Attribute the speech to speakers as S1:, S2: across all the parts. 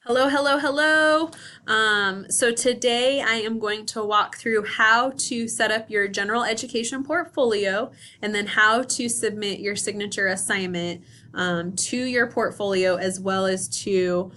S1: Hello, hello, hello. So today I am going to walk through how to set up your general education portfolio and then how to submit your signature assignment to your portfolio as well as to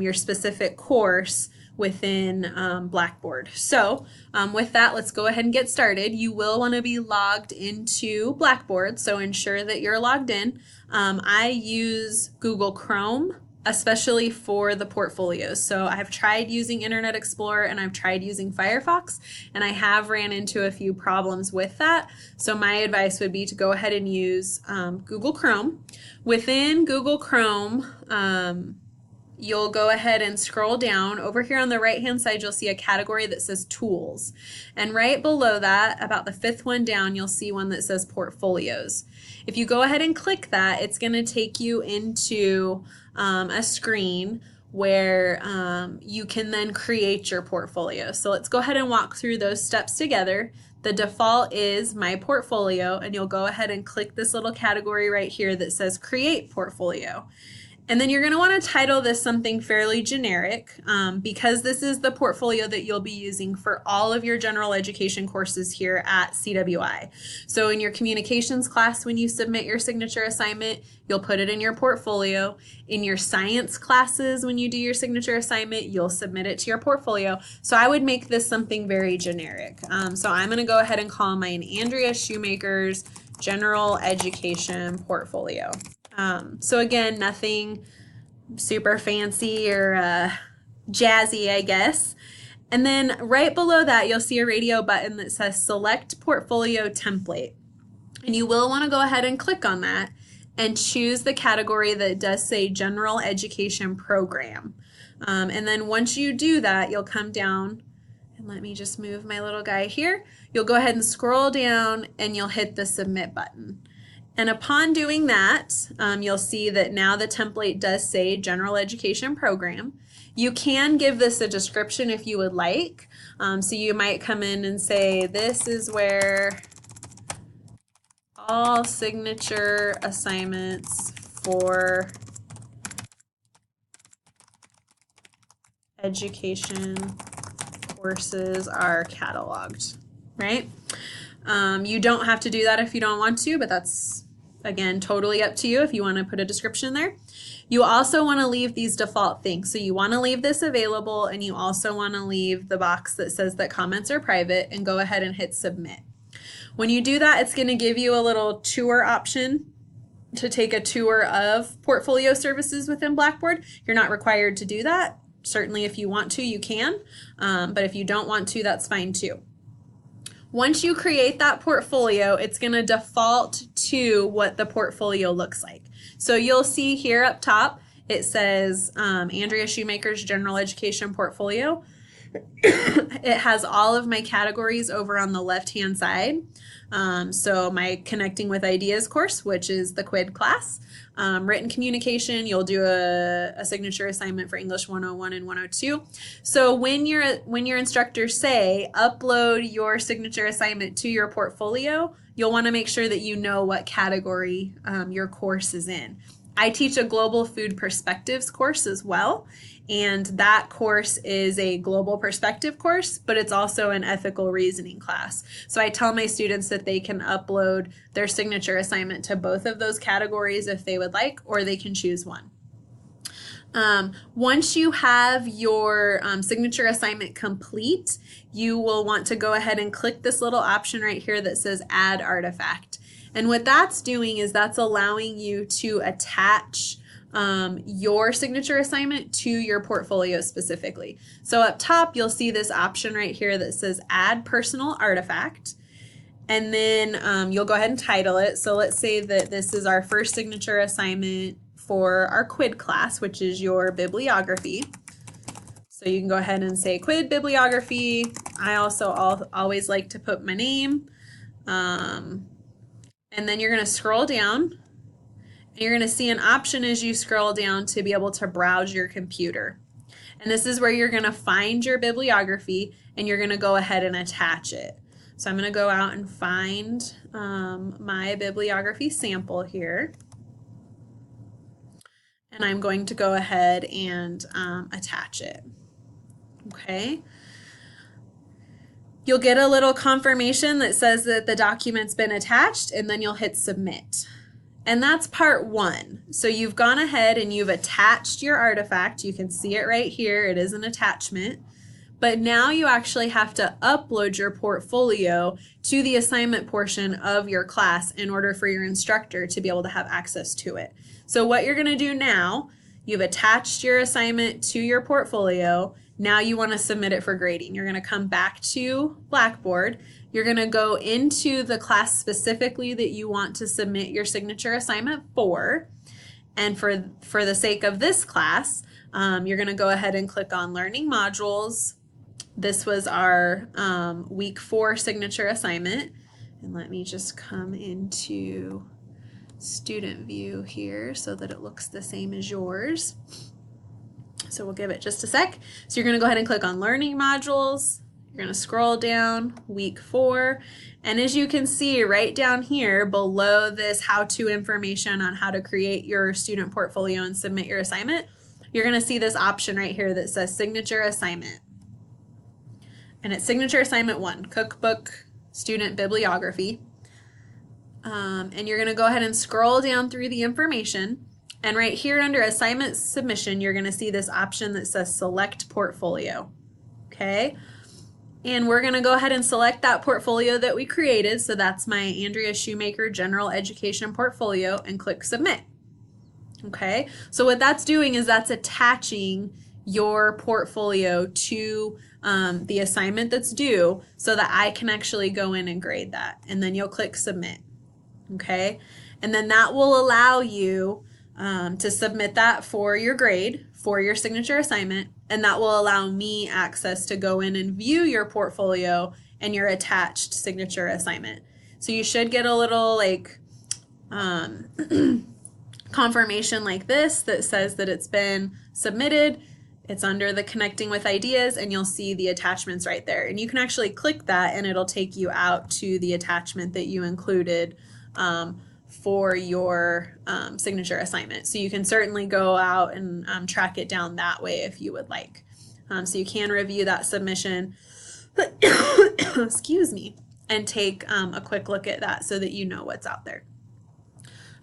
S1: your specific course within Blackboard. So with that, let's go ahead and get started. You will want to be logged into Blackboard, so ensure that you're logged in. I use Google Chrome especially for the portfolios. So I've tried using Internet Explorer and I've tried using Firefox, and I have ran into a few problems with that. So my advice would be to go ahead and use Google Chrome. Within Google Chrome, you'll go ahead and scroll down. Over here on the right hand side, you'll see a category that says Tools. And right below that, about the fifth one down, you'll see one that says Portfolios. If you go ahead and click that, it's going to take you into a screen where you can then create your portfolio. So let's go ahead and walk through those steps together. The default is My Portfolio, and you'll go ahead and click this little category right here that says Create Portfolio. And then you're going to want to title this something fairly generic because this is the portfolio that you'll be using for all of your general education courses here at CWI. So in your communications class, when you submit your signature assignment, you'll put it in your portfolio. In your science classes, when you do your signature assignment, you'll submit it to your portfolio. So I would make this something very generic. So I'm going to go ahead and call mine Andrea Shoemaker's General Education Portfolio. So again, nothing super fancy or jazzy, I guess. And then right below that, you'll see a radio button that says Select Portfolio Template. And you will want to go ahead and click on that and choose the category that does say General Education Program. And then once you do that, you'll come down, and let me just move my little guy here. You'll go ahead and scroll down and you'll hit the Submit button. And upon doing that, you'll see that now the template does say General Education Program. You can give this a description if you would like. So you might come in and say, this is where all signature assignments for education courses are cataloged, right? You don't have to do that if you don't want to, but that's, again, totally up to you if you want to put a description there. You also want to leave these default things. So you want to leave this available, and you also want to leave the box that says that comments are private, and go ahead and hit submit. When you do that, it's going to give you a little tour option to take a tour of portfolio services within Blackboard. You're not required to do that. Certainly if you want to, you can, but if you don't want to, that's fine too. Once you create that portfolio, it's going to default to what the portfolio looks like. So you'll see here up top, it says Andrea Shoemaker's General Education Portfolio. It has all of my categories over on the left-hand side. So my Connecting with Ideas course, which is the QUID class. Written communication, you'll do a signature assignment for English 101 and 102. So when your instructors say upload your signature assignment to your portfolio, you'll want to make sure that you know what category your course is in. I teach a Global Food Perspectives course as well, and that course is a global perspective course, but it's also an ethical reasoning class. So I tell my students that they can upload their signature assignment to both of those categories if they would like, or they can choose one. Once you have your signature assignment complete, you will want to go ahead and click this little option right here that says Add Artifact. And what that's doing is that's allowing you to attach your signature assignment to your portfolio specifically. So up top, you'll see this option right here that says Add Personal Artifact. And then you'll go ahead and title it. So let's say that this is our first signature assignment for our QUID class, which is your bibliography. So you can go ahead and say QUID bibliography. I also always like to put my name. And then you're going to scroll down. And you're going to see an option as you scroll down to be able to browse your computer. And this is where you're going to find your bibliography and you're going to go ahead and attach it. So I'm going to go out and find my bibliography sample here. and I'm going to go ahead and attach it. Okay. You'll get a little confirmation that says that the document's been attached, and then you'll hit submit. And that's part one. So you've gone ahead and you've attached your artifact. You can see it right here. It is an attachment. But now you actually have to upload your portfolio to the assignment portion of your class in order for your instructor to be able to have access to it. So what you're going to do now, you've attached your assignment to your portfolio. Now you want to submit it for grading. You're going to come back to Blackboard. You're going to go into the class specifically that you want to submit your signature assignment for. And for the sake of this class, you're going to go ahead and click on Learning Modules. This was our week 4 signature assignment. And let me just come into student view here so that it looks the same as yours. So we'll give it just a sec. So you're going to go ahead and click on Learning Modules. You're going to scroll down, week 4. And as you can see right down here below this how-to information on how to create your student portfolio and submit your assignment, you're going to see this option right here that says Signature Assignment. And it's Signature Assignment 1, Cookbook Student Bibliography. And you're going to go ahead and scroll down through the information. And right here under Assignment Submission, you're going to see this option that says Select Portfolio. Okay? And we're going to go ahead and select that portfolio that we created. So that's my Andrea Shoemaker General Education Portfolio, and click Submit. Okay? So what that's doing is that's attaching your portfolio to the assignment that's due so that I can actually go in and grade that. And then you'll click Submit. Okay? And then that will allow you to submit that for your grade, for your signature assignment, and that will allow me access to go in and view your portfolio and your attached signature assignment. So you should get a little like confirmation like this that says that it's been submitted. It's under the Connecting with Ideas, and you'll see the attachments right there. And you can actually click that and it'll take you out to the attachment that you included for your signature assignment. So you can certainly go out and track it down that way if you would like. So you can review that submission, excuse me, and take a quick look at that so that you know what's out there.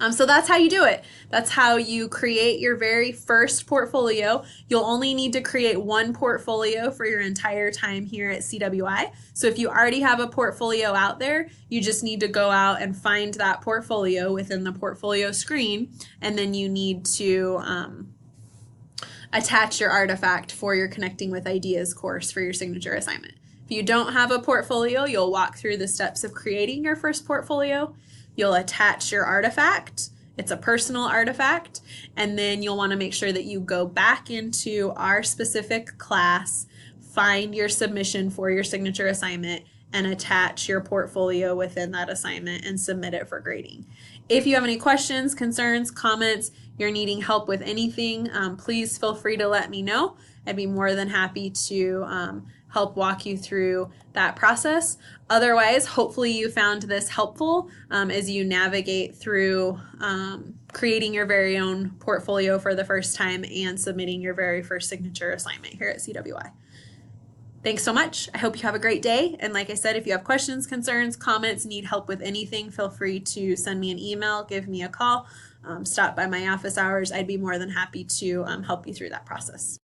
S1: So that's how you do it. That's how you create your very first portfolio. You'll only need to create one portfolio for your entire time here at CWI. So if you already have a portfolio out there, you just need to go out and find that portfolio within the portfolio screen, and then you need to attach your artifact for your Connecting with Ideas course for your signature assignment. If you don't have a portfolio, you'll walk through the steps of creating your first portfolio. You'll attach your artifact. It's a personal artifact. And then you'll want to make sure that you go back into our specific class, find your submission for your signature assignment, and attach your portfolio within that assignment and submit it for grading. If you have any questions, concerns, comments, you're needing help with anything, please feel free to let me know. I'd be more than happy to help walk you through that process. Otherwise, hopefully you found this helpful as you navigate through creating your very own portfolio for the first time and submitting your very first signature assignment here at CWI. Thanks so much. I hope you have a great day. And like I said, if you have questions, concerns, comments, need help with anything, feel free to send me an email, give me a call, stop by my office hours. I'd be more than happy to help you through that process.